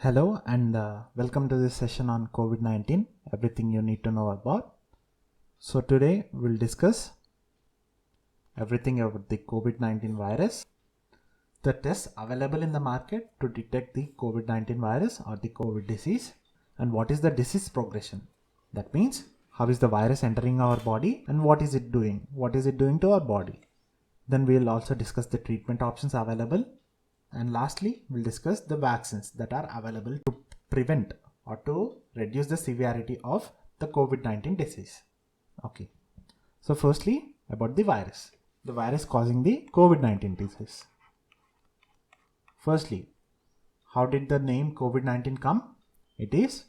Hello and welcome to this session on COVID-19, everything you need to know about. So today we'll discuss everything about the COVID-19 virus, the tests available in the market to detect the COVID-19 virus or the COVID disease, and what is the disease progression. That means how is the virus entering our body and what is it doing? What is it doing to our body? Then we'll also discuss the treatment options available. And lastly, we'll discuss the vaccines that are available to prevent or to reduce the severity of the COVID-19 disease. Okay. So firstly, about the virus. The virus causing the COVID-19 disease. Firstly, how did the name COVID-19 come? It is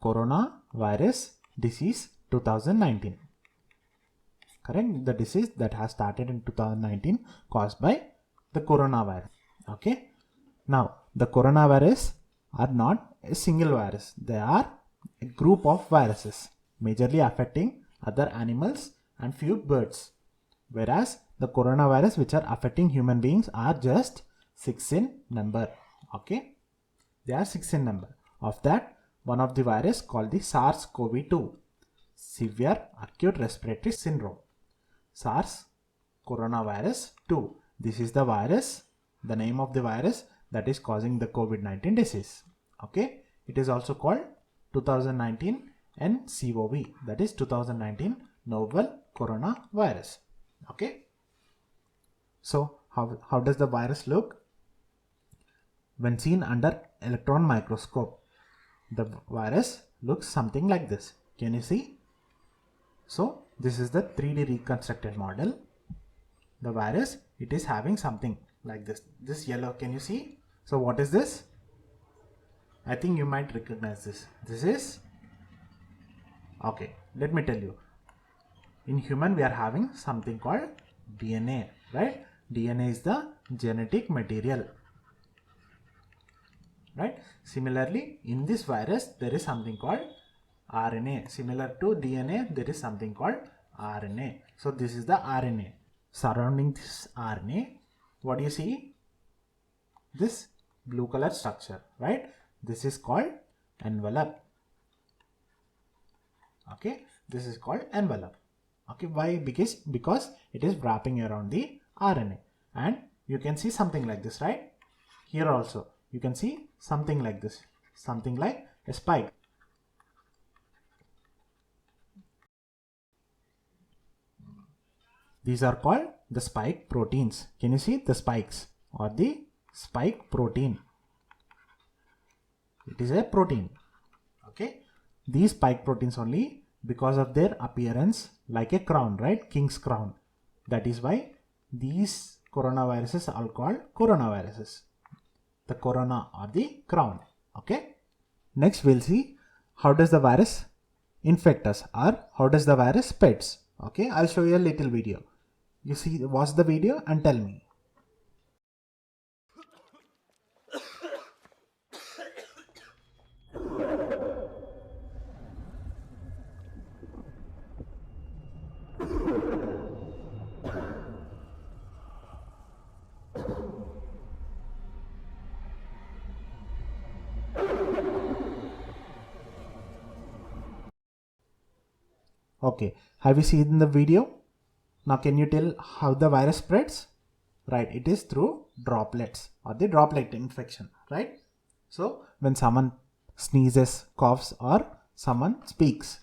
Coronavirus Disease 2019. Correct? The disease that has started in 2019 caused by the coronavirus. Okay. Now, the coronavirus are not a single virus. They are a group of viruses, majorly affecting other animals and few birds. Whereas the coronavirus which are affecting human beings are just 6 in number. Okay. They are 6 in number. Of that, one of the virus called the SARS-CoV-2, Severe Acute Respiratory Syndrome. SARS coronavirus 2. This is the virus, the name of the virus that is causing the COVID-19 disease. Okay. It is also called 2019 nCoV, that is 2019 novel coronavirus. Okay. So how does the virus look? When seen under electron microscope, the virus looks something like this. Can you see? So this is the 3D reconstructed model. The virus, it is having something like this yellow. Can you see? So what is this? I think you might recognize this. This is, okay, let me tell you. In human, we are having something called DNA, right? DNA is the genetic material, right? Similarly, in this virus, there is something called RNA. Similar to DNA, there is something called RNA. So this is the RNA. Surrounding this RNA, what do you see? This blue color structure, right? This is called envelope. Okay, this is called envelope. Okay, why? Because it is wrapping around the RNA, and you can see something like this, right? Here also you can see something like this, something like a spike. These are called the spike proteins. Can you see the spikes or the spike protein? It is a protein. Okay. These spike proteins only, because of their appearance like a crown, right? King's crown. That is why these coronaviruses are called coronaviruses. The corona or the crown. Okay. Next we'll see how does the virus infect us or how does the virus spreads. Okay. I'll show you a little video. You see, watch the video and tell me. Okay, have you seen the video? Now can you tell how the virus spreads? Right, it is through droplets or the droplet infection, right? So when someone sneezes, coughs, or someone speaks,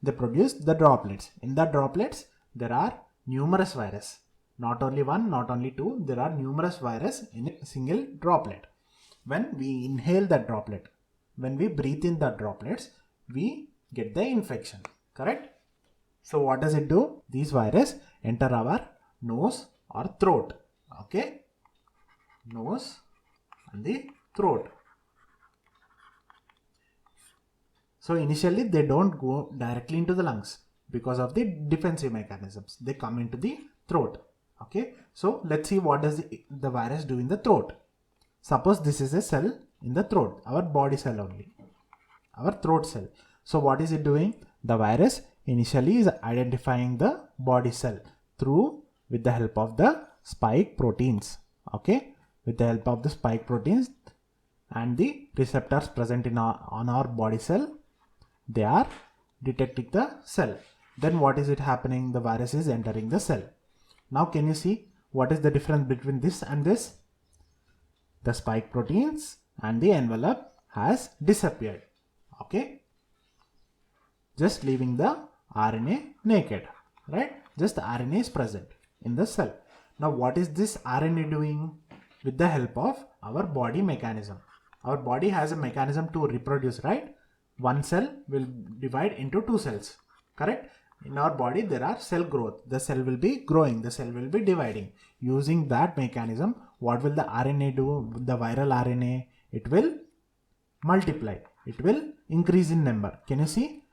they produce the droplets. In the droplets, there are numerous viruses. Not only one, not only two, there are numerous viruses in a single droplet. When we inhale that droplet, when we breathe in the droplets, we get the infection, correct? So what does it do? These viruses enter our nose or throat. Okay, nose and the throat. So initially they don't go directly into the lungs because of the defensive mechanisms. They come into the throat. Okay, so let's see what does the virus do in the throat. Suppose this is a cell in the throat, our body cell only, our throat cell. So what is it doing? The virus initially is identifying the body cell with the help of the spike proteins. Okay, with the help of the spike proteins, and the receptors present in on our body cell, they are detecting the cell. Then what is it happening? The virus is entering the cell. Now can you see what is the difference between this and this? The spike proteins and the envelope has disappeared. Okay, just leaving the RNA naked, right? Just the RNA is present in the cell. Now what is this RNA doing? With the help of our body mechanism. Our body has a mechanism to reproduce, right? One cell will divide into two cells, correct? In our body there are cell growth. The cell will be growing, the cell will be dividing. Using that mechanism, what will the RNA do? The viral RNA, it will multiply, it will increase in number. Can you see?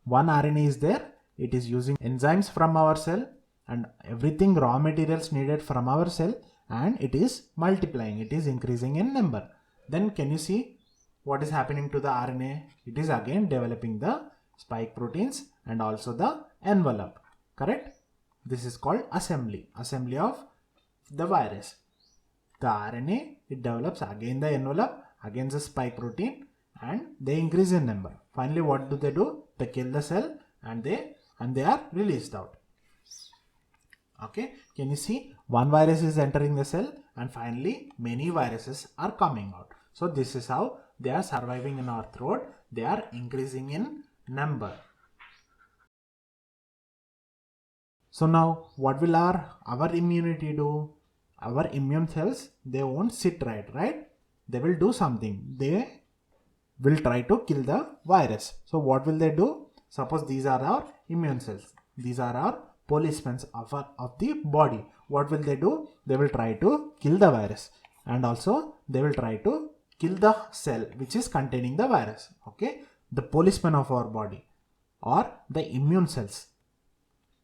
One RNA is there, it is using enzymes from our cell and everything raw materials needed from our cell, and it is multiplying, it is increasing in number. Then can you see what is happening to the RNA? It is again developing the spike proteins and also the envelope, correct? This is called assembly of the virus. The RNA, it develops again the envelope, again the spike protein, and they increase in number. Finally what do? They kill the cell and they are released out. Okay, can you see? One virus is entering the cell and finally many viruses are coming out. So this is how they are surviving in our throat. They are increasing in number. So now what will our immunity do? Our immune cells, they won't sit right? They will do something. They will try to kill the virus. So what will they do? Suppose these are our immune cells. These are our policemen of the body. What will they do? They will try to kill the virus, and also they will try to kill the cell which is containing the virus. Okay, the policemen of our body or the immune cells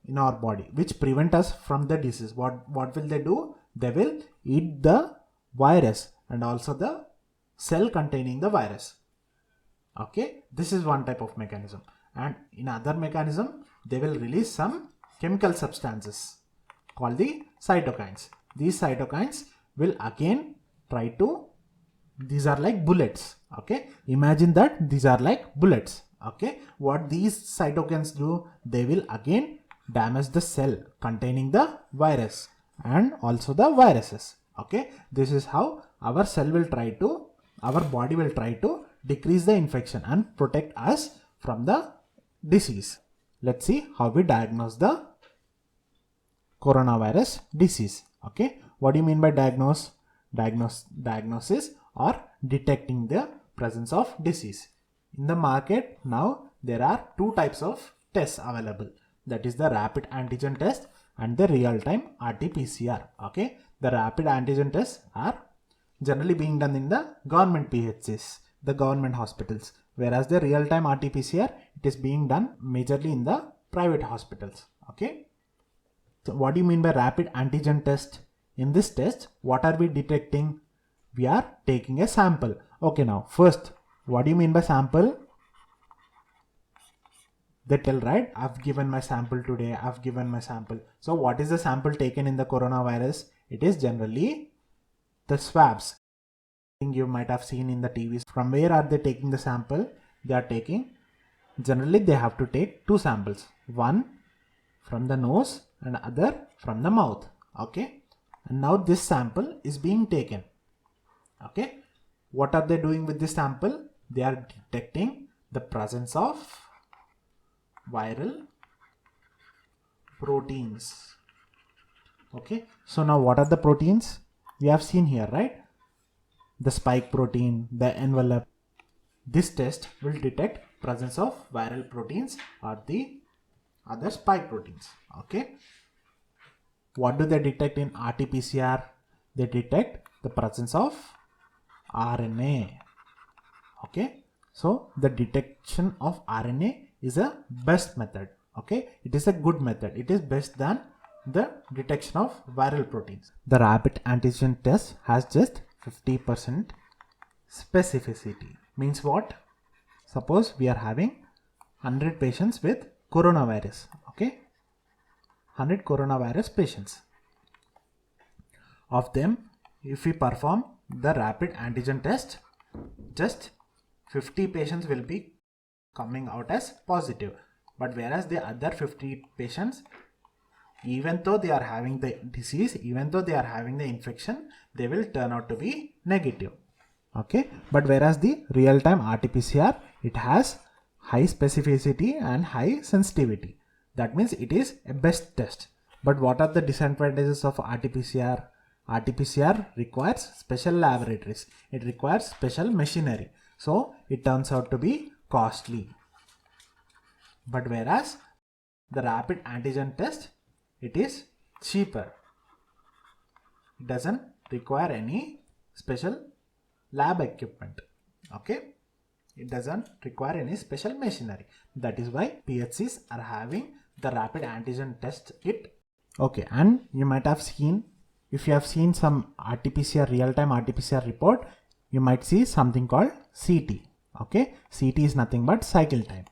in our body which prevent us from the disease. What will they do? They will eat the virus and also the cell containing the virus. Okay, this is one type of mechanism. And in other mechanism, they will release some chemical substances called the cytokines. These cytokines will again try to, these are like bullets. Okay, imagine that these are like bullets. Okay, what these cytokines do? They will again damage the cell containing the virus and also the viruses. Okay, this is how our body will try to decrease the infection and protect us from the disease. Let's see how we diagnose the coronavirus disease. Okay, what do you mean by diagnose? Diagnosis or detecting the presence of disease. In the market now there are two types of tests available, that is the rapid antigen test and the real-time RT-PCR. Okay, the rapid antigen tests are generally being done in the government PHCs, the government hospitals, whereas the real-time RT-PCR, it is being done majorly in the private hospitals. Okay, so what do you mean by rapid antigen test? In this test, what are we detecting? We are taking a sample. Okay, now first, what do you mean by sample? They tell, right, I've given my sample today, I've given my sample. So what is the sample taken in the coronavirus? It is generally the swabs. You might have seen in the TVs. From where are they taking the sample? They are taking, generally they have to take two samples. One from the nose and other from the mouth. Okay, and now this sample is being taken. Okay, what are they doing with this sample? They are detecting the presence of viral proteins. Okay, so now what are the proteins? We have seen here, right? The spike protein, the envelope. This test will detect presence of viral proteins or the other spike proteins. Okay, what do they detect in RT-PCR? They detect the presence of RNA. Okay, so the detection of RNA is a best method. Okay, it is a good method. It is best than the detection of viral proteins. The rapid antigen test has just 50% specificity. Means what? Suppose we are having 100 patients with coronavirus. Okay, 100 coronavirus patients. Of them, if we perform the rapid antigen test, just 50 patients will be coming out as positive. But whereas the other 50 patients, even though they are having the disease, even though they are having the infection, they will turn out to be negative. Okay, but whereas the real-time RT-PCR, it has high specificity and high sensitivity. That means it is a best test. But what are the disadvantages of RT-PCR? RT-PCR requires special laboratories. It requires special machinery. So it turns out to be costly. But whereas the rapid antigen test, it is cheaper. It doesn't require any special lab equipment. Okay, it doesn't require any special machinery. That is why PHCs are having the rapid antigen test kit. Okay, and you might have seen, if you have seen some RT-PCR, real-time RT-PCR report, you might see something called CT. Okay, CT is nothing but cycle time.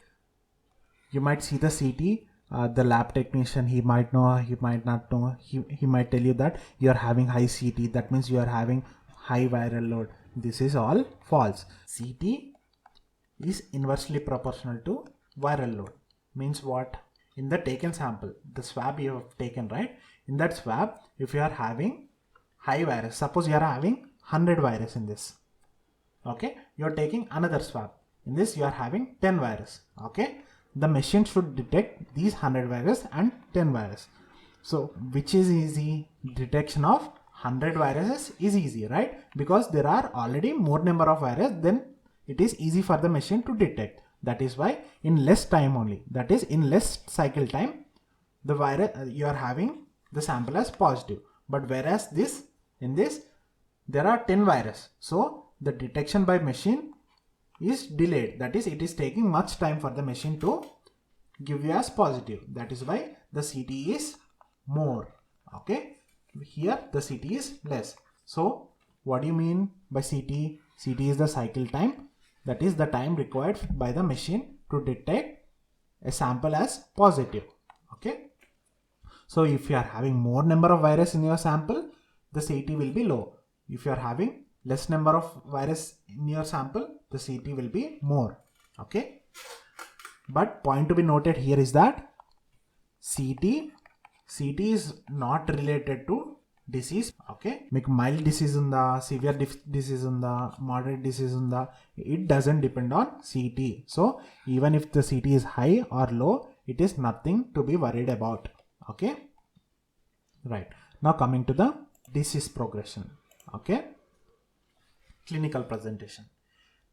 You might see the CT, the lab technician, he might know, he might not know, he might tell you that you are having high CT, that means you are having high viral load. This is all false. CT is inversely proportional to viral load. Means what? In the taken sample, the swab you have taken, right? In that swab, if you are having high virus, suppose you are having 100 virus in this. Okay, you are taking another swab. In this, you are having 10 virus. Okay, the machine should detect these 100 virus and 10 virus. So which is easy? Detection of 100 viruses is easy, right? Because there are already more number of virus, then it is easy for the machine to detect. That is why in less time only, that is in less cycle time, the virus you are having the sample as positive. But whereas in this there are 10 virus, so the detection by machine is delayed. That is, it is taking much time for the machine to give you as positive. That is why the CT is more. Okay, here the CT is less. So what do you mean by CT? CT is the cycle time. That is the time required by the machine to detect a sample as positive. Okay, so if you are having more number of virus in your sample, the CT will be low. If you are having less number of virus in your sample, the CT will be more. Okay, but point to be noted here is that CT is not related to disease. Okay, make mild disease unda, severe disease unda, moderate disease unda, it doesn't depend on CT. So even if the CT is high or low, it is nothing to be worried about. Okay, right. Now coming to the disease progression. Okay, clinical presentation.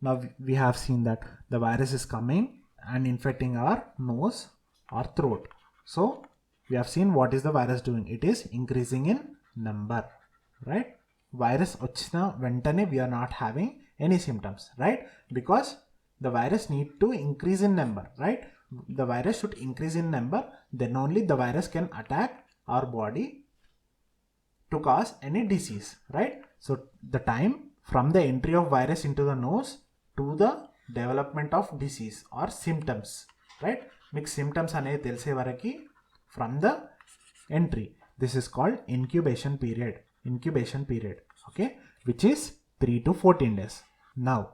Now we have seen that the virus is coming and infecting our nose or throat. So we have seen what is the virus doing. It is increasing in number, right? Virus ochina ventane we are not having any symptoms, right? Because the virus need to increase in number, right? The virus should increase in number, then only the virus can attack our body to cause any disease, right? So the time from the entry of virus into the nose to the development of disease or symptoms, right? Mixed symptoms ane telse varaki from the entry. This is called incubation period. Okay, which is 3 to 14 days. Now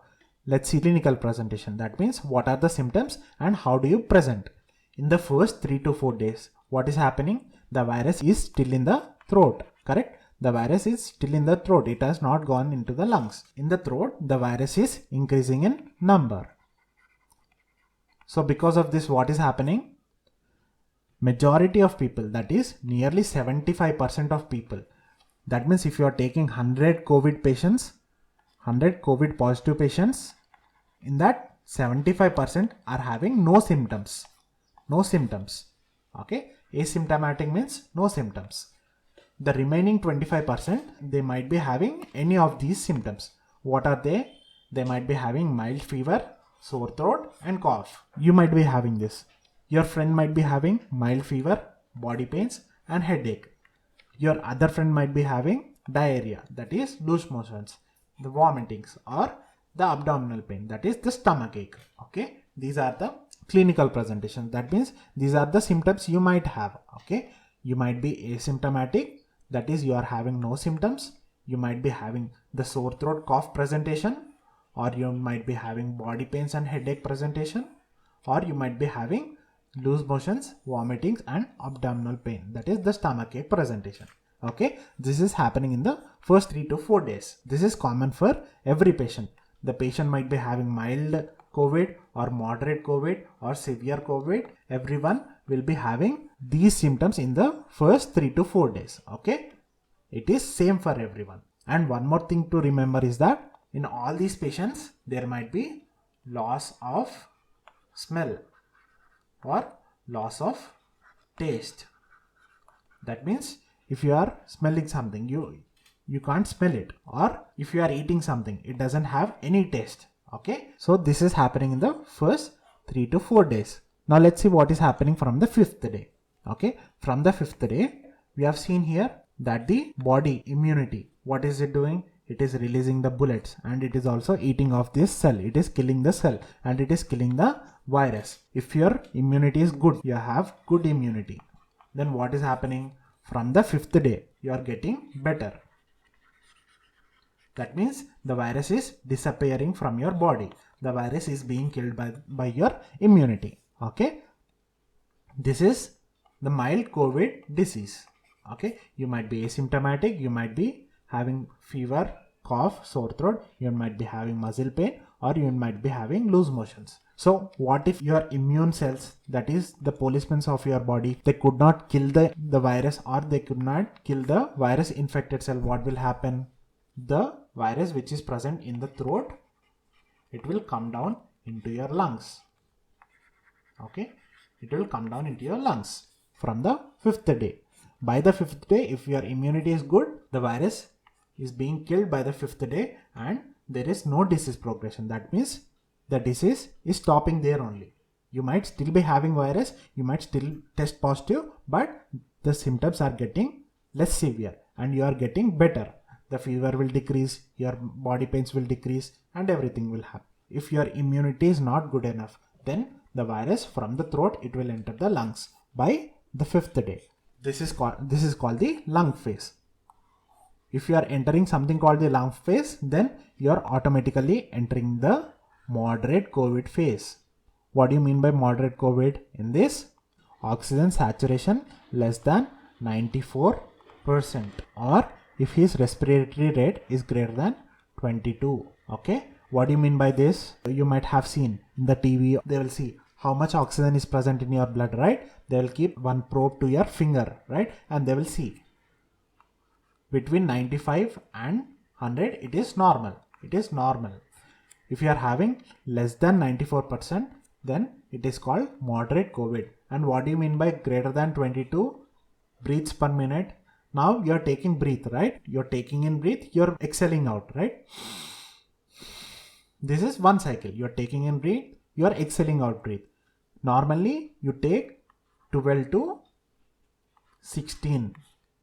let's see clinical presentation. That means what are the symptoms and how do you present? In the first 3 to 4 days, what is happening? The virus is still in the throat, correct? The virus is still in the throat. It has not gone into the lungs. In the throat, the virus is increasing in number. So because of this, what is happening? Majority of people, that is nearly 75% of people. That means if you are taking 100 COVID patients, 100 COVID positive patients, in that 75% are having no symptoms. No symptoms. Okay. Asymptomatic means no symptoms. The remaining 25%, they might be having any of these symptoms. What are they? They might be having mild fever, sore throat and cough. You might be having this. Your friend might be having mild fever, body pains and headache. Your other friend might be having diarrhea, that is loose motions, the vomitings or the abdominal pain, that is the stomach ache. Okay, these are the clinical presentations. That means these are the symptoms you might have. Okay, you might be asymptomatic, that is you are having no symptoms. You might be having the sore throat cough presentation, or you might be having body pains and headache presentation, or you might be having loose motions, vomitings and abdominal pain, that is the stomachache presentation. Okay, this is happening in the first 3 to 4 days. This is common for every patient. The patient might be having mild COVID or moderate COVID or severe COVID. Everyone will be having these symptoms in the first 3 to 4 days. Okay, it is same for everyone. And one more thing to remember is that in all these patients there might be loss of smell or loss of taste. That means if you are smelling something, you can't smell it, or if you are eating something, it doesn't have any taste. Okay, so this is happening in the first 3 to 4 days. Now let's see what is happening from the 5th day. Okay, from the 5th day, we have seen here that the body immunity, what is it doing? It is releasing the bullets, and it is also eating off this cell. It is killing the cell and it is killing the virus. If your immunity is good, you have good immunity, then what is happening? From the 5th day, you are getting better. That means the virus is disappearing from your body. The virus is being killed by your immunity. Okay, this is the mild COVID disease. Okay, you might be asymptomatic, you might be having fever, cough, sore throat, you might be having muscle pain, or you might be having loose motions. So what if your immune cells, that is the policemen of your body, they could not kill the virus, or they could not kill the virus infected cell? What will happen? The virus which is present in the throat, it will come down into your lungs. Okay, it will come down into your lungs from the 5th day. By the 5th day, if your immunity is good, the virus is being killed by the 5th day and there is no disease progression. That means the disease is stopping there only. You might still be having virus, you might still test positive, but the symptoms are getting less severe and you are getting better. The fever will decrease, your body pains will decrease, and everything will happen. If your immunity is not good enough, then the virus from the throat, it will enter the lungs by the 5th day. This is called the lung phase. If you are entering something called the lung phase, then you are automatically entering the moderate COVID phase. What do you mean by moderate COVID? In this, oxygen saturation less than 94%, or if his respiratory rate is greater than 22. Okay, what do you mean by this? You might have seen in the TV, they will see how much oxygen is present in your blood, right? They will keep one probe to your finger, right? And they will see between 95 and 100, it is normal. It is normal. If you are having less than 94%, then it is called moderate COVID. And what do you mean by greater than 22 breaths per minute? Now you are taking breath, right? You're taking in breath, you're exhaling out, right? This is one cycle. You're taking in breath, you're exhaling out breath. Normally you take 12 to 16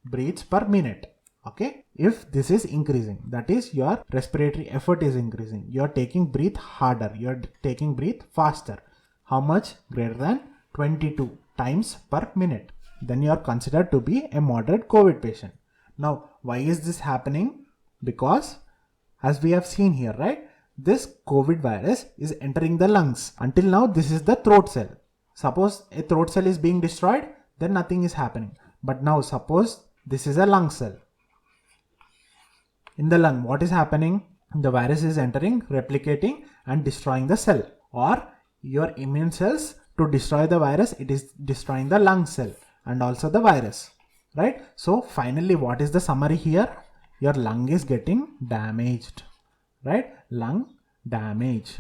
breaths per minute. Okay, if this is increasing, that is your respiratory effort is increasing, you're taking breath harder, you're taking breath faster. How much? Greater than 22 times per minute. Then you are considered to be a moderate COVID patient. Now, why is this happening? Because as we have seen here, right, this COVID virus is entering the lungs. Until now, this is the throat cell. Suppose a throat cell is being destroyed, then nothing is happening. But now suppose this is a lung cell. In the lung, what is happening? The virus is entering, replicating and destroying the cell. Or your immune cells, to destroy the virus, it is destroying the lung cell and also the virus, right? So finally, what is the summary here? Your lung is getting damaged, right? Lung damage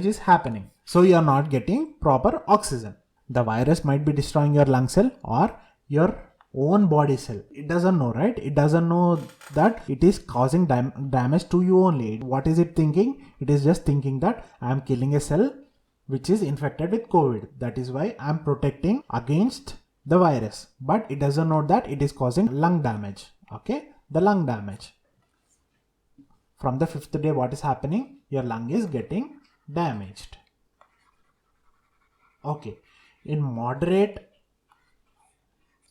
is happening. So you are not getting proper oxygen. The virus might be destroying your lung cell or your own body cell. It doesn't know, right? It doesn't know that it is causing damage to you only. What is it thinking? It is just thinking that I am killing a cell which is infected with COVID. That is why I am protecting against the virus. But it doesn't know that it is causing lung damage. Okay, the lung damage. From the 5th day, what is happening? Your lung is getting damaged. Okay, in moderate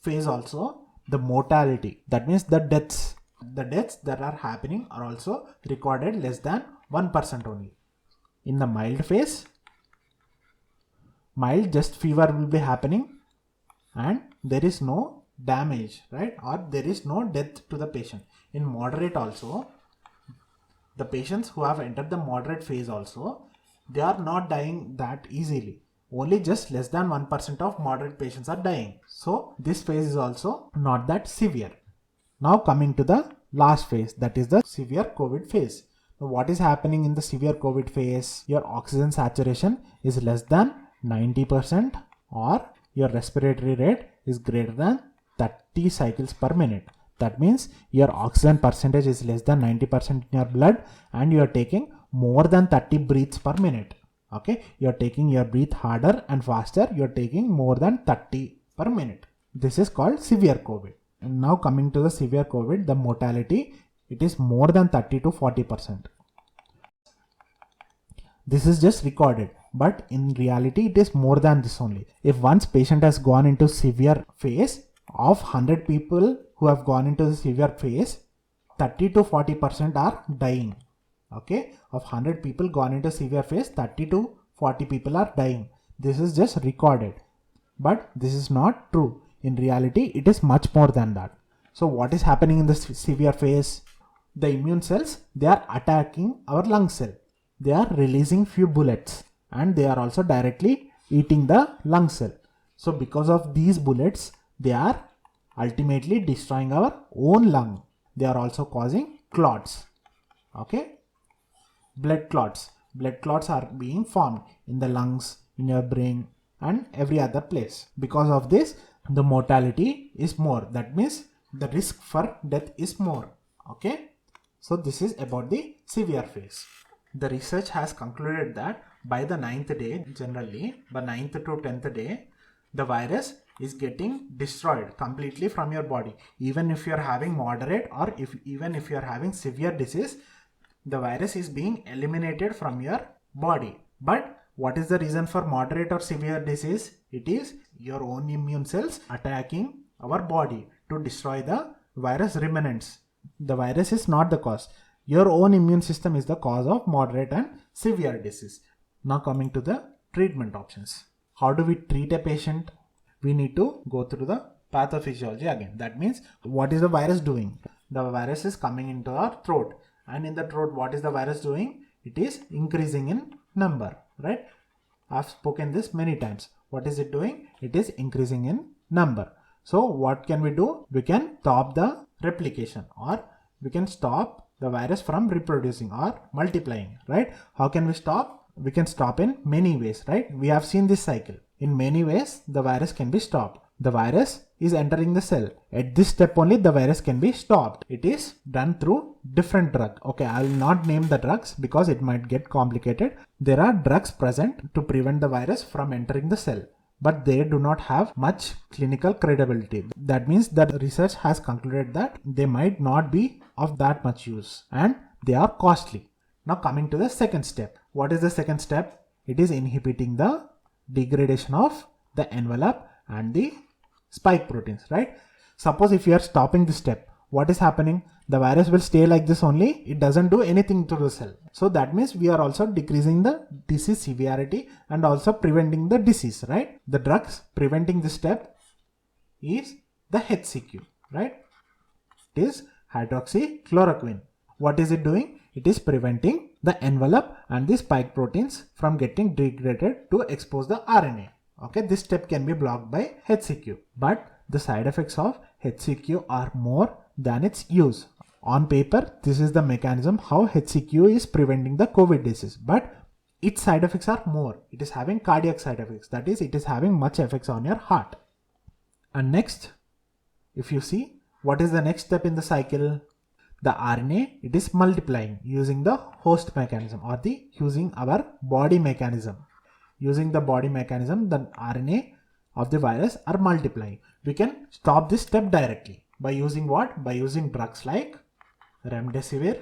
phase also, the mortality, that means the deaths, The deaths that are happening are also recorded less than 1% only. In the mild phase, mild just fever will be happening and there is no damage, right? Or there is no death to the patient. In moderate also, the patients who have entered the moderate phase also, they are not dying that easily. Only just less than 1% of moderate patients are dying. So this phase is also not that severe. Now coming to the last phase, that is the severe COVID phase. Now what is happening in the severe COVID phase? Your oxygen saturation is less than 90% or your respiratory rate is greater than 30 cycles per minute. That means your oxygen percentage is less than 90% in your blood and you are taking more than 30 breaths per minute. Okay, you are taking your breath harder and faster. You are taking more than 30 per minute. This is called severe COVID. And now coming to the severe COVID, the mortality, it is more than 30 to 40%. This is just recorded, but in reality it is more than this only. If once patient has gone into severe phase, of 100 people who have gone into the severe phase, 30 to 40% are dying. Okay, of 100 people gone into severe phase, 30 to 40 people are dying. This is just recorded, but this is not true. In reality, it is much more than that. So what is happening in the severe phase? The immune cells, they are attacking our lung cell. They are releasing few bullets and they are also directly eating the lung cell. So because of these bullets, they are ultimately destroying our own lung. They are also causing clots. Okay, blood clots. Blood clots are being formed in the lungs, in your brain and every other place. Because of this, the mortality is more. That means the risk for death is more. Okay, so this is about the severe phase. The research has concluded that by the 9th day, generally by 9th to 10th day, the virus is getting destroyed completely from your body. Even if you are having moderate or even if you are having severe disease, the virus is being eliminated from your body. But what is the reason for moderate or severe disease? It is your own immune cells attacking our body to destroy the virus remnants. The virus is not the cause. Your own immune system is the cause of moderate and severe disease. Now coming to the treatment options. How do we treat a patient? We need to go through the pathophysiology again. That means what is the virus doing? The virus is coming into our throat, and in the throat, what is the virus doing? It is increasing in number, right? I've spoken this many times. What is it doing? It is increasing in number. So what can we do? We can stop the replication, or we can stop the virus from reproducing or multiplying, right? How can we stop? We can stop in many ways, right? We have seen this cycle. In many ways, the virus can be stopped. The virus is entering the cell. At this step only, the virus can be stopped. It is done through different drugs. Okay, I will not name the drugs because it might get complicated. There are drugs present to prevent the virus from entering the cell, but they do not have much clinical credibility. That means that research has concluded that they might not be of that much use and they are costly. Now coming to the second step. What is the second step? It is inhibiting the degradation of the envelope and the spike proteins, right? Suppose if you are stopping this step, what is happening? The virus will stay like this only. It doesn't do anything to the cell. So that means we are also decreasing the disease severity and also preventing the disease, right? The drugs preventing this step is the HCQ, right? It is hydroxychloroquine. What is it doing? It is preventing the envelope and the spike proteins from getting degraded to expose the RNA. Okay, this step can be blocked by HCQ, but the side effects of HCQ are more than its use. On paper, this is the mechanism how HCQ is preventing the COVID disease, but its side effects are more. It is having cardiac side effects. That is, it is having much effects on your heart. And next, if you see, what is the next step in the cycle? The RNA, it is multiplying using the host mechanism or using our body mechanism. Using the body mechanism, the RNA of the virus are multiplying. We can stop this step directly by using what? By using drugs like remdesivir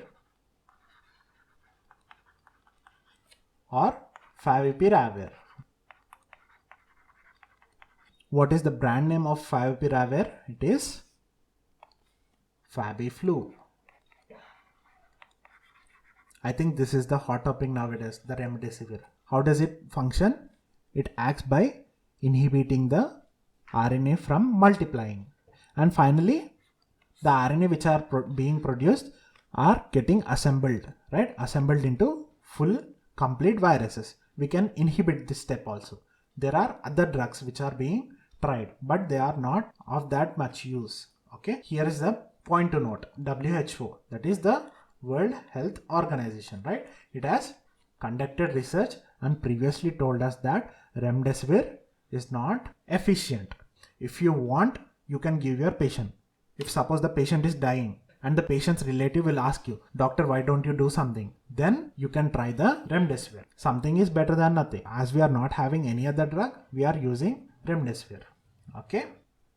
or favipiravir. What is the brand name of favipiravir? It is Fabiflu. I think this is the hot topic nowadays, the remdesivir. How does it function? It acts by inhibiting the RNA from multiplying. And finally, the RNA which are being produced are getting assembled, right? Assembled into full complete viruses. We can inhibit this step also. There are other drugs which are being tried, but they are not of that much use. Okay, here is the point to note. WHO, that is the World Health Organization, right? It has conducted research and previously told us that remdesivir is not efficient. If you want, you can give your patient. If suppose the patient is dying and the patient's relative will ask you, doctor, why don't you do something? Then you can try the remdesivir. Something is better than nothing. As we are not having any other drug, we are using remdesivir. Okay.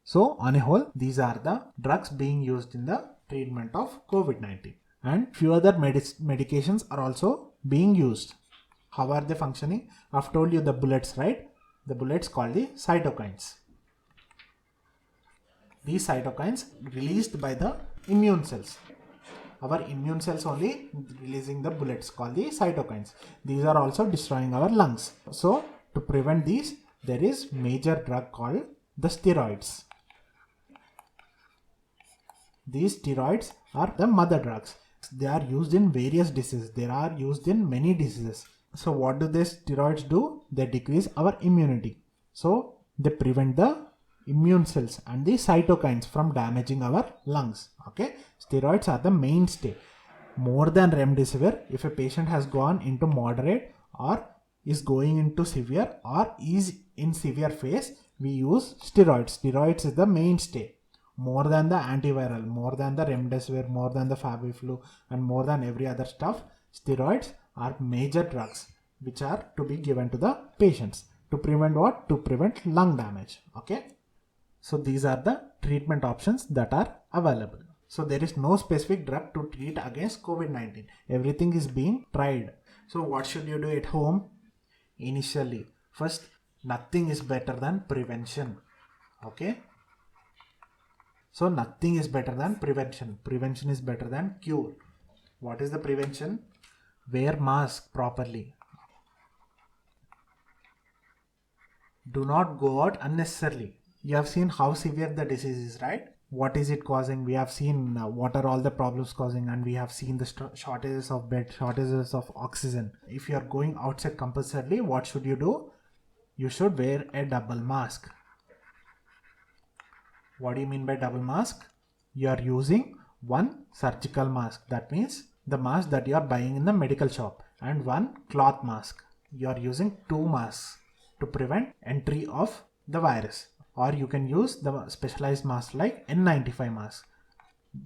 So on a whole, these are the drugs being used in the treatment of COVID-19. And few other medications are also being used. How are they functioning? I've told you the bullets, right? The bullets called the cytokines. These cytokines released by the immune cells. Our immune cells only releasing the bullets called the cytokines. These are also destroying our lungs. So to prevent these, there is major drug called the steroids. These steroids are the mother drugs. They are used in various diseases. They are used in many diseases. So what do these steroids do? They decrease our immunity. So they prevent the immune cells and the cytokines from damaging our lungs. Okay, steroids are the mainstay. More than remdesivir, if a patient has gone into moderate or is going into severe or is in severe phase, we use steroids. Steroids is the mainstay. More than the antiviral, more than the remdesivir, more than the Fabiflu, and more than every other stuff, steroids are major drugs which are to be given to the patients to prevent what? To prevent lung damage. Okay. So these are the treatment options that are available. So there is no specific drug to treat against COVID-19. Everything is being tried. So what should you do at home? Initially, first, nothing is better than prevention. Okay. So nothing is better than prevention. Prevention is better than cure. What is the prevention? Wear mask properly. Do not go out unnecessarily. You have seen how severe the disease is, right? What is it causing? We have seen what are all the problems causing, and we have seen the shortages of bed, shortages of oxygen. If you are going outside compulsorily, what should you do? You should wear a double mask. What do you mean by double mask? You are using one surgical mask. That means the mask that you are buying in the medical shop, and one cloth mask. You are using two masks to prevent entry of the virus. Or you can use the specialized mask like N95 mask.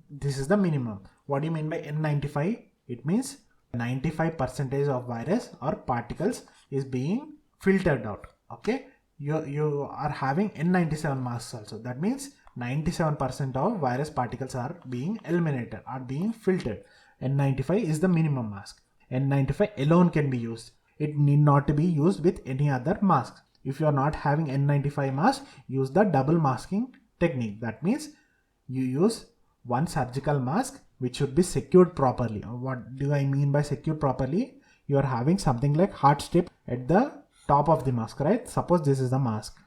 This is the minimum. What do you mean by N95? It means 95% of virus or particles is being filtered out. Okay. You are having N97 masks also. That means 97% of virus particles are being eliminated, are being filtered. N95 is the minimum mask. N95 alone can be used. It need not to be used with any other mask. If you are not having N95 mask, use the double masking technique. That means you use one surgical mask which should be secured properly. What do I mean by secured properly? You are having something like heart strip at the top of the mask, right? Suppose this is the mask.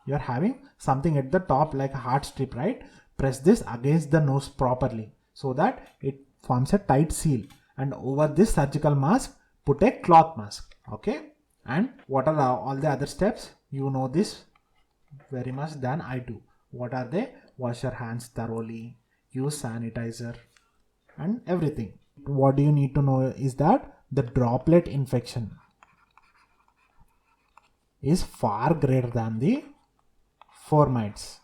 You are having something at the top like a heart strip, right? Press this against the nose properly so that it forms a tight seal. And over this surgical mask, put a cloth mask. Okay. And what are all the other steps? You know this very much than I do. What are they? Wash your hands thoroughly, use sanitizer, and everything. What do you need to know is that the droplet infection is far greater than the fomites.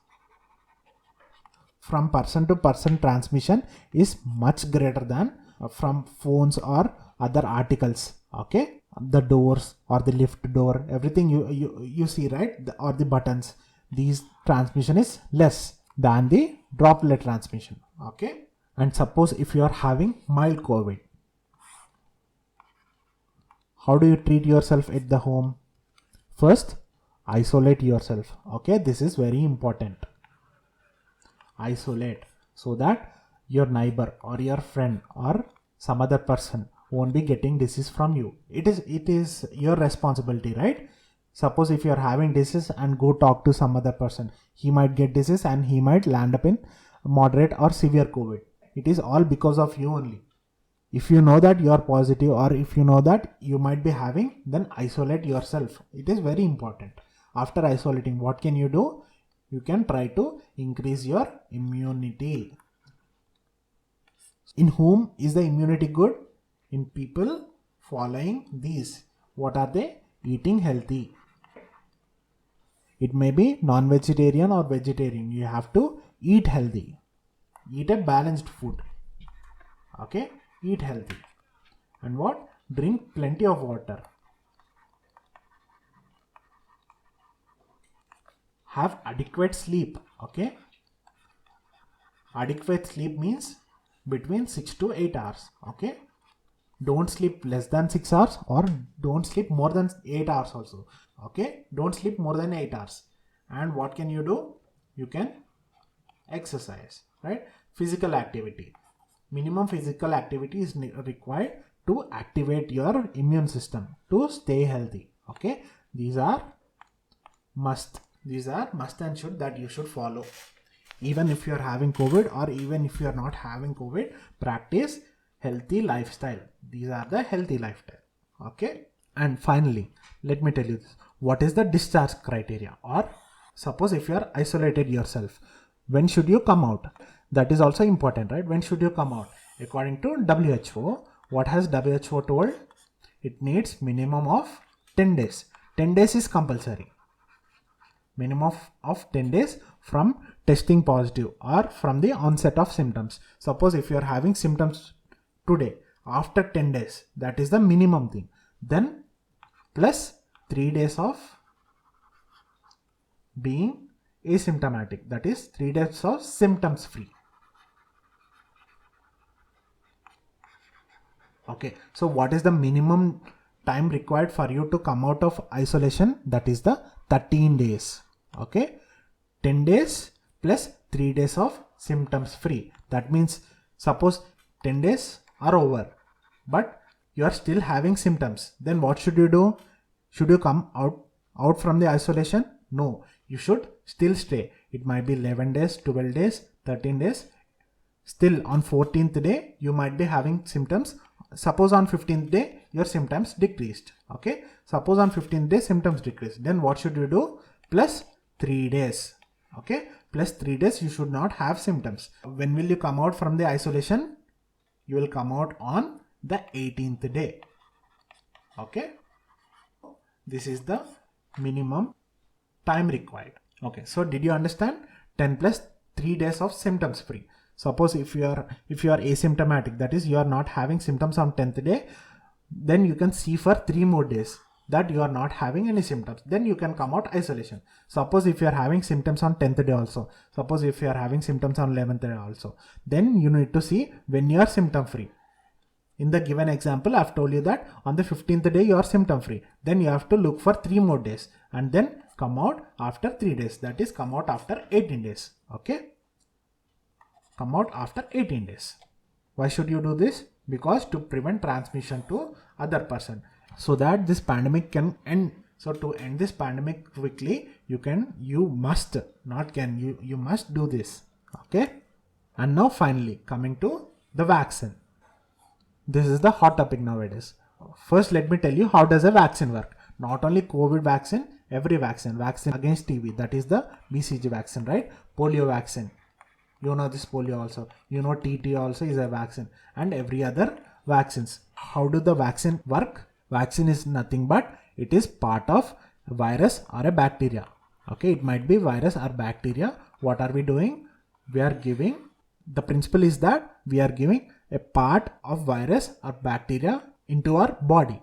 From person to person transmission is much greater than from phones or other articles. Okay, the doors or the lift door, everything you see, right? Or the buttons, these transmission is less than the droplet transmission. Okay, and suppose if you are having mild COVID, how do you treat yourself at the home? First, isolate yourself. Okay, this is very important. Isolate so that your neighbor or your friend or some other person won't be getting disease from you. It is your responsibility, right? Suppose if you're having disease and go talk to some other person, he might get disease and he might land up in moderate or severe COVID. It is all because of you only. If you know that you are positive, or if you know that you might be having, then isolate yourself. It is very important. After isolating, what can you do? You can try to increase your immunity. In whom is the immunity good? In people following these. What are they? Eating healthy. It may be non-vegetarian or vegetarian. You have to eat healthy. Eat a balanced food. Okay? Eat healthy. And what? Drink plenty of water. Have adequate sleep. Okay? Adequate sleep means between 6 to 8 hours. Okay? Don't sleep less than 6 hours, or don't sleep more than 8 hours also. Okay? Don't sleep more than 8 hours. And what can you do? You can exercise, right? Physical activity. Minimum physical activity is required to activate your immune system to stay healthy. Okay? These are must. These are must and should that you should follow. Even if you are having COVID, or even if you are not having COVID, practice healthy lifestyle. These are the healthy lifestyle. Okay? And finally, let me tell you this. What is the discharge criteria? Or suppose if you are isolated yourself, when should you come out? That is also important, right? When should you come out? According to WHO, what has WHO told? It needs minimum of 10 days. 10 days is compulsory. Minimum of 10 days from testing positive or from the onset of symptoms. Suppose if you are having symptoms today, after 10 days, that is the minimum thing. Then plus 3 days of being asymptomatic, that is 3 days of symptoms free. Okay, so what is the minimum time required for you to come out of isolation? That is the 13 days. Okay, 10 days plus 3 days of symptoms free. That means suppose 10 days are over, but you are still having symptoms. Then what should you do? Should you come out from the isolation? No, you should still stay. It might be 11 days, 12 days, 13 days. Still on 14th day, you might be having symptoms. Suppose on 15th day, your symptoms decreased. Okay. Suppose on 15th day, symptoms decreased. Then what should you do? Plus 3 days. Okay. Plus 3 days, you should not have symptoms. When will you come out from the isolation? You will come out on the 18th day. Okay. This is the minimum time required. Okay. So did you understand? 10 plus 3 days of symptoms free. Suppose if you are asymptomatic, that is you are not having symptoms on 10th day, then you can see for 3 more days that you are not having any symptoms. Then you can come out isolation. Suppose if you are having symptoms on 10th day also, suppose if you are having symptoms on 11th day also, then you need to see when you are symptom free. In the given example, I've told you that on the 15th day you are symptom free. Then you have to look for 3 more days and then come out after 3 days. That is come out after 18 days. Okay. Come out after 18 days. Why should you do this? Because to prevent transmission to other person, so that this pandemic can end. So to end this pandemic quickly, you must do this. Okay. And now finally coming to the vaccine. This is the hot topic nowadays. First, let me tell you how does a vaccine work. Not only COVID vaccine, every vaccine against TB, that is the BCG vaccine, right? Polio vaccine. You know this polio also. You know TT also is a vaccine, and every other vaccines. How do the vaccine work? Vaccine is nothing but it is part of a virus or a bacteria. Okay, it might be virus or bacteria. What are we doing? We are giving, the principle is that we are giving a part of virus or bacteria into our body.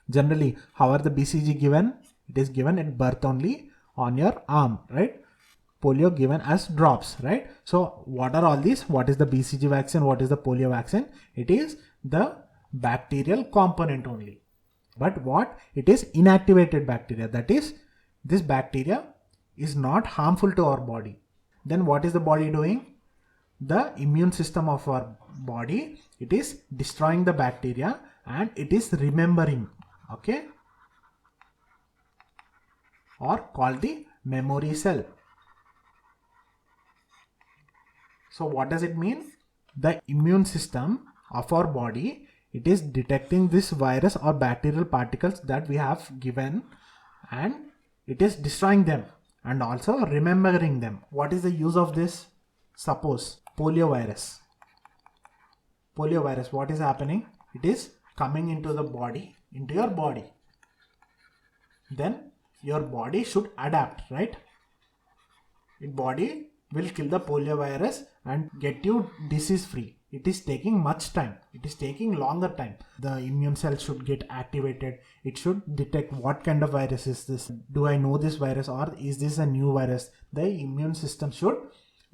Generally, how are the BCG given? It is given at birth only on your arm, right? Polio given as drops, right? So what are all these? What is the BCG vaccine? What is the polio vaccine? It is the bacterial component only. But what? It is inactivated bacteria. That is, this bacteria is not harmful to our body. Then what is the body doing? The immune system of our body, it is destroying the bacteria and it is remembering, okay, or called the memory cell. So what does it mean? The immune system of our body, it is detecting this virus or bacterial particles that we have given and it is destroying them and also remembering them. What is the use of this? Suppose poliovirus. Poliovirus, what is happening? It is coming into the body, into your body. Then your body should adapt, right? Your body will kill the poliovirus and get you disease free. It is taking much time. It is taking longer time. The immune cell should get activated. It should detect what kind of virus is this. Do I know this virus or is this a new virus? The immune system should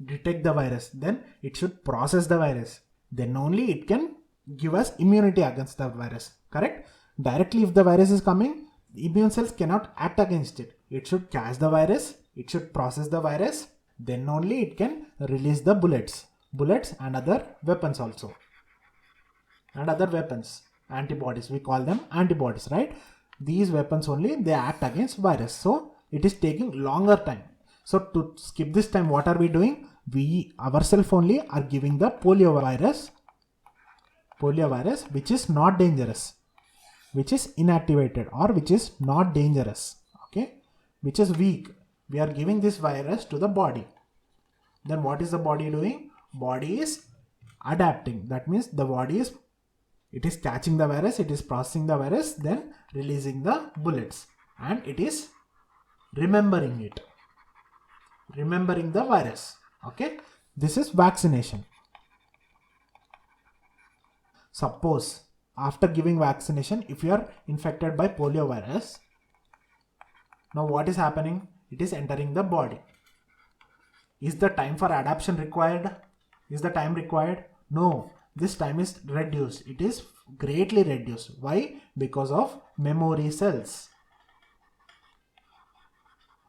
detect the virus. Then it should process the virus. Then only it can give us immunity against the virus. Correct? Directly if the virus is coming, immune cells cannot act against it. It should catch the virus. It should process the virus. Then only it can release the bullets and other weapons also. And other weapons, antibodies, we call them antibodies, right? These weapons only, they act against virus. So it is taking longer time. So to skip this time, what are we doing? We ourselves only are giving the poliovirus, which is not dangerous, which is inactivated or which is not dangerous, okay, which is weak. We are giving this virus to the body. Then what is the body doing? Body is adapting. That means the body is, it is catching the virus, it is processing the virus, then releasing the bullets, and it is remembering it, remembering the virus. Okay, this is vaccination. Suppose after giving vaccination, if you are infected by poliovirus, now what is happening? It is entering the body. Is the time for adaptation required? Is the time required? No, this time is reduced. It is greatly reduced. Why? Because of memory cells.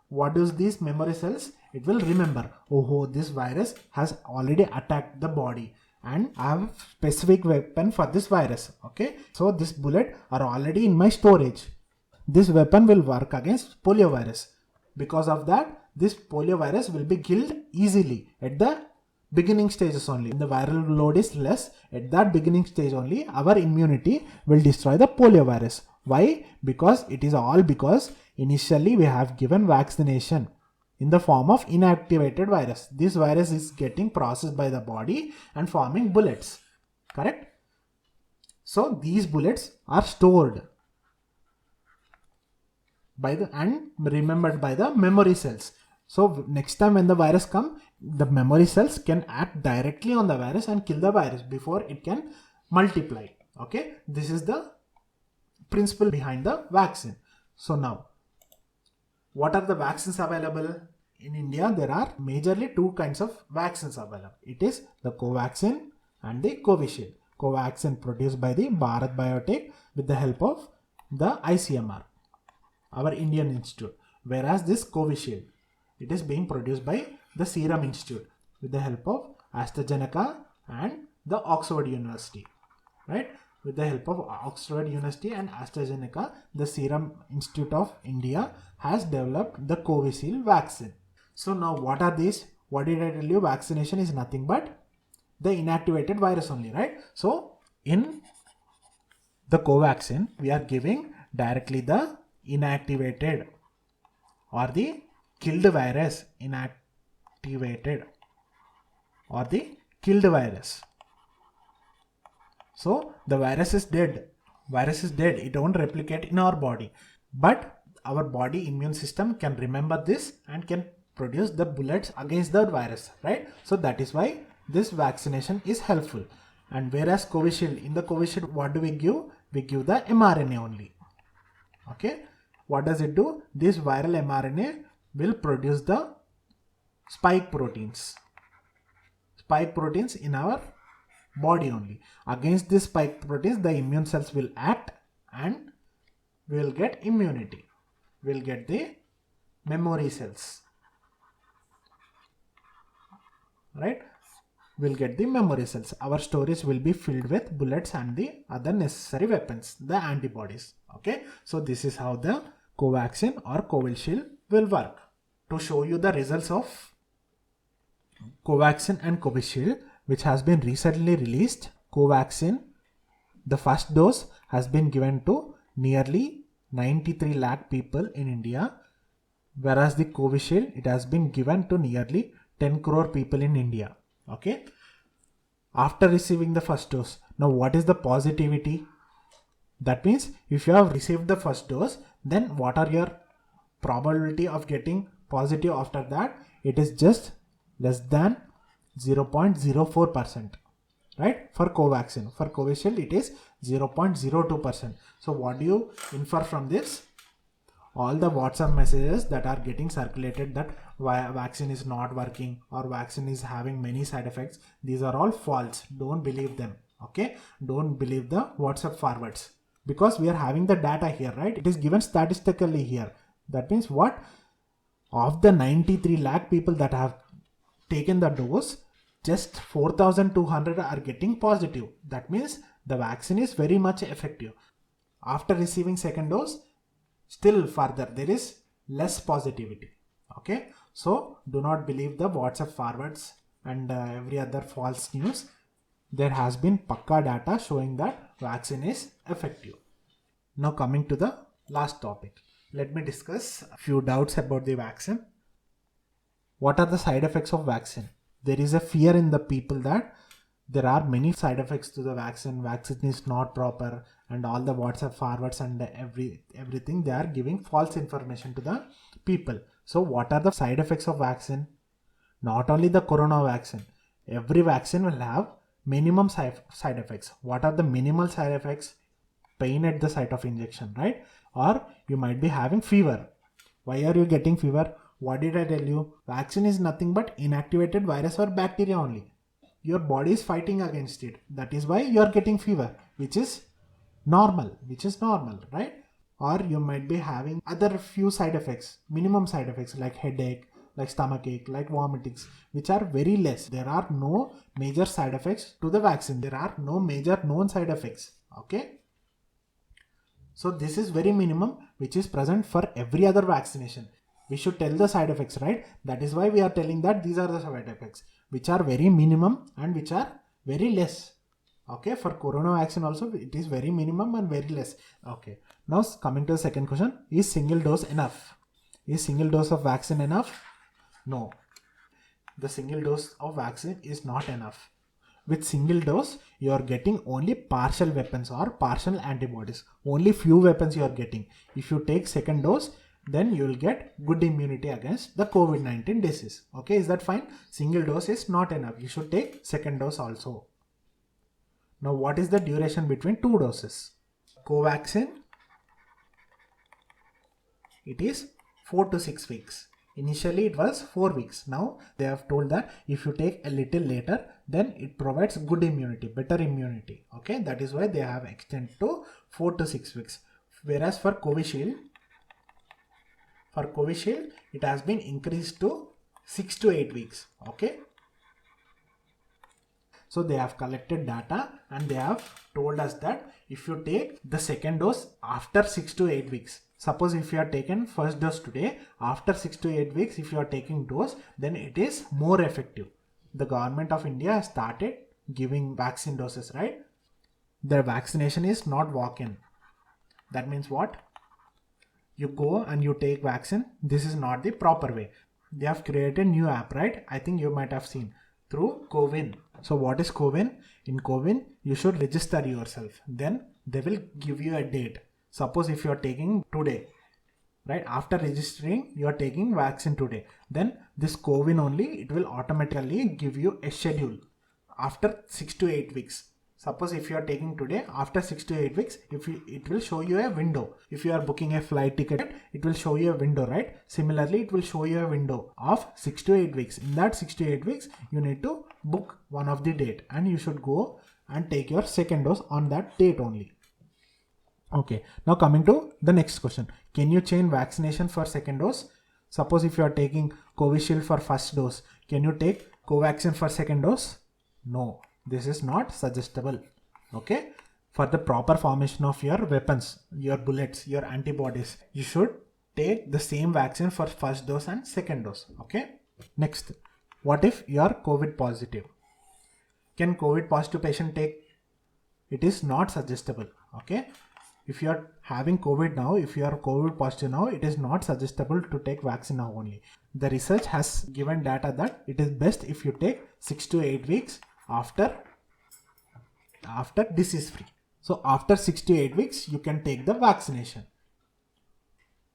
What does these memory cells? It will remember, oh, this virus has already attacked the body and I have specific weapon for this virus. Okay, so this bullet are already in my storage. This weapon will work against poliovirus. Because of that, this poliovirus will be killed easily at the beginning stages only. The viral load is less. At that beginning stage only, our immunity will destroy the poliovirus. Why? Because it is all because initially we have given vaccination in the form of inactivated virus. This virus is getting processed by the body and forming bullets. Correct? So these bullets are stored by the and remembered by the memory cells. So next time when the virus comes, the memory cells can act directly on the virus and kill the virus before it can multiply. Okay, this is the principle behind the vaccine. So now, what are the vaccines available? In India, there are majorly two kinds of vaccines available. It is the Covaxin and the Covishield. Covaxin produced by the Bharat Biotech with the help of the ICMR, our Indian institute. Whereas this Covishield, it is being produced by the Serum Institute with the help of AstraZeneca and the Oxford University, right? With the help of Oxford University and AstraZeneca, the Serum Institute of India has developed the Covishield vaccine. So now what are these? What did I tell you? Vaccination is nothing but the inactivated virus only, right? So in the Covaxin, we are giving directly the inactivated or the killed virus, inactivated or the killed virus. So the virus is dead. Virus is dead. It won't replicate in our body. But our body immune system can remember this and can produce the bullets against the virus, right? So that is why this vaccination is helpful. And whereas Covishield, in the Covishield, what do we give? We give the mRNA only. Okay. What does it do? This viral mRNA will produce the spike proteins. Spike proteins in our body only. Against these spike proteins, the immune cells will act and we will get immunity. We will get the memory cells. Right? we'll get the memory cells. Our storage will be filled with bullets and the other necessary weapons, the antibodies. Okay, so this is how the Covaxin or Covishield will work. To show you the results of Covaxin and Covishield, which has been recently released, Covaxin, the first dose has been given to nearly 93 lakh people in India, whereas the Covishield, it has been given to nearly 10 crore people in India. Okay, after receiving the first dose, now what is the positivity? That means if you have received the first dose, then what are your probability of getting positive after that? It is just less than 0.04%, right? For Covaxin. For Covishield, it is 0.02%. So what do you infer from this? All the WhatsApp messages that are getting circulated that vaccine is not working or vaccine is having many side effects, these are all false. Don't believe them. Okay, don't believe the WhatsApp forwards, because we are having the data here, right? It is given statistically here. That means what? Of the 93 lakh people that have taken the dose, just 4,200 are getting positive. That means the vaccine is very much effective. After receiving second dose, still further there is less positivity. Okay, so do not believe the WhatsApp forwards and every other false news. There has been pakka data showing that vaccine is effective. Now coming to the last topic, let me discuss a few doubts about the vaccine. What are the side effects of vaccine? There is a fear in the people that there are many side effects to the vaccine. Vaccine is not proper, and all the WhatsApp forwards and everything, they are giving false information to the people. So what are the side effects of vaccine? Not only the corona vaccine, every vaccine will have minimum side effects. What are the minimal side effects? Pain at the site of injection, right? Or you might be having fever. Why are you getting fever? What did I tell you? Vaccine is nothing but inactivated virus or bacteria only. Your body is fighting against it. That is why you are getting fever, which is normal, right? Or you might be having other few side effects, minimum side effects like headache, like stomach ache, like vomitings, which are very less. There are no major side effects to the vaccine. There are no major known side effects. Okay. So this is very minimum, which is present for every other vaccination. We should tell the side effects, right? That is why we are telling that these are the side effects, which are very minimum and which are very less. Okay, for corona vaccine also it is very minimum and very less. Okay, now coming to the second question, is single dose enough? Is single dose of vaccine enough? No, the single dose of vaccine is not enough. With single dose, you are getting only partial weapons or partial antibodies. Only few weapons you are getting. If you take second dose, then you will get good immunity against the COVID-19 disease. Okay, is that fine? Single dose is not enough. You should take second dose also. Now, what is the duration between two doses? Covaxin, it is 4 to 6 weeks. Initially, it was 4 weeks. Now, they have told that if you take a little later, then it provides good immunity, better immunity. Okay, that is why they have extended to 4 to 6 weeks. Whereas for Covishield, it has been increased to 6 to 8 weeks. Okay. So they have collected data and they have told us that if you take the second dose after 6 to 8 weeks, suppose if you are taken first dose today, after 6 to 8 weeks, if you are taking dose, then it is more effective. The government of India has started giving vaccine doses, right? The vaccination is not walk-in. That means what? You go and you take vaccine. This is not the proper way. They have created a new app, right? I think you might have seen through CoWIN. So what is CoWIN? In CoWIN, you should register yourself. Then they will give you a date. Suppose if you are taking today, right? After registering, you are taking vaccine today. Then this CoWIN only, it will automatically give you a schedule after 6 to 8 weeks. Suppose if you are taking today, after 6 to 8 weeks, it will show you a window. If you are booking a flight ticket, it will show you a window, right? Similarly, it will show you a window of 6 to 8 weeks. In that 6 to 8 weeks, you need to book one of the date and you should go and take your second dose on that date only. Okay, now coming to the next question. Can you change vaccination for second dose? Suppose if you are taking Covishield for first dose, can you take Covaxin for second dose? No, this is not suggestible. Okay, for the proper formation of your weapons, your bullets, your antibodies, you should take the same vaccine for first dose and second dose. Okay, next, what if you are COVID positive? Can COVID positive patient take? It is not suggestible. Okay, if you are having COVID now, if you are COVID positive now, it is not suggestible to take vaccine now only. The research has given data that it is best if you take 6 to 8 weeks after disease free. So after 6 to 8 weeks, you can take the vaccination.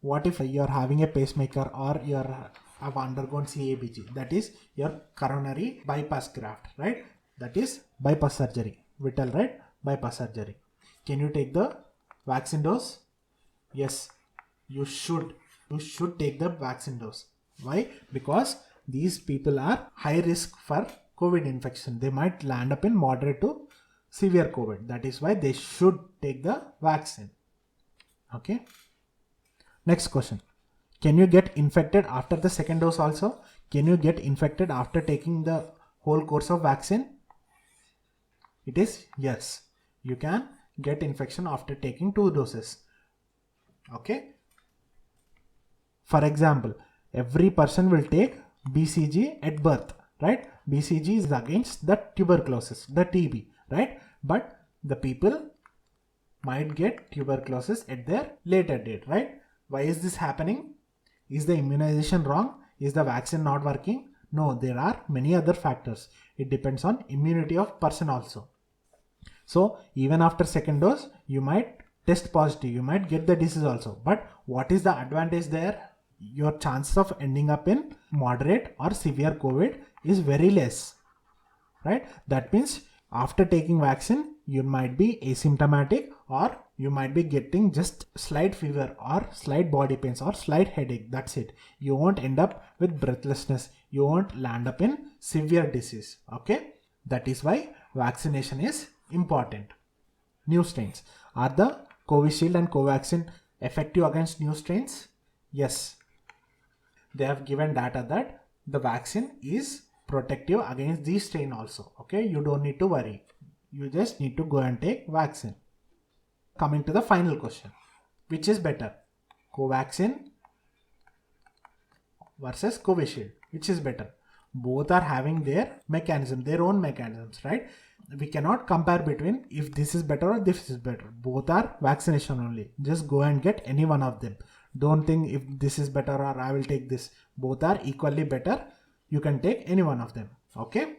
What if you're having a pacemaker or you have undergone CABG, that is your coronary bypass graft, right? That is bypass surgery, vital, right? Bypass surgery. Can you take the vaccine dose? Yes, you should. You should take the vaccine dose. Why? Because these people are high risk for COVID infection. They might land up in moderate to severe COVID. That is why they should take the vaccine. Okay. Next question. Can you get infected after the second dose also? Can you get infected after taking the whole course of vaccine? It is yes. You can get infection after taking 2 doses. Okay. For example, every person will take BCG at birth, right? BCG is against the tuberculosis, the TB, right? But the people might get tuberculosis at their later date, right? Why is this happening? Is the immunization wrong? Is the vaccine not working? No, there are many other factors. It depends on immunity of person also. So even after second dose, you might test positive, you might get the disease also. But what is the advantage there? Your chances of ending up in moderate or severe COVID is very less, right? That means after taking vaccine, you might be asymptomatic or you might be getting just slight fever or slight body pains or slight headache. That's it. You won't end up with breathlessness. You won't land up in severe disease. Okay. That is why vaccination is important. New strains. Are the Covishield and Covaxin effective against new strains? Yes. They have given data that the vaccine is protective against these strain also. Okay. You don't need to worry. You just need to go and take vaccine. Coming to the final question. Which is better? Covaxin versus Covishield. Which is better? Both are having their mechanism, their own mechanisms, right? We cannot compare between if this is better or this is better. Both are vaccination only. Just go and get any one of them. Don't think if this is better or I will take this. Both are equally better. You can take any one of them. Okay.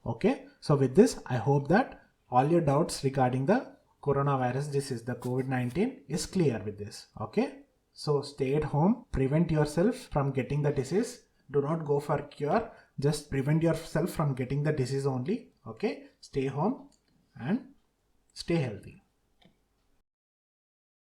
Okay. So with this, I hope that all your doubts regarding the coronavirus disease, the COVID-19 is clear with this. Okay. So stay at home. Prevent yourself from getting the disease. Do not go for cure. Just prevent yourself from getting the disease only. Okay. Stay home and stay healthy.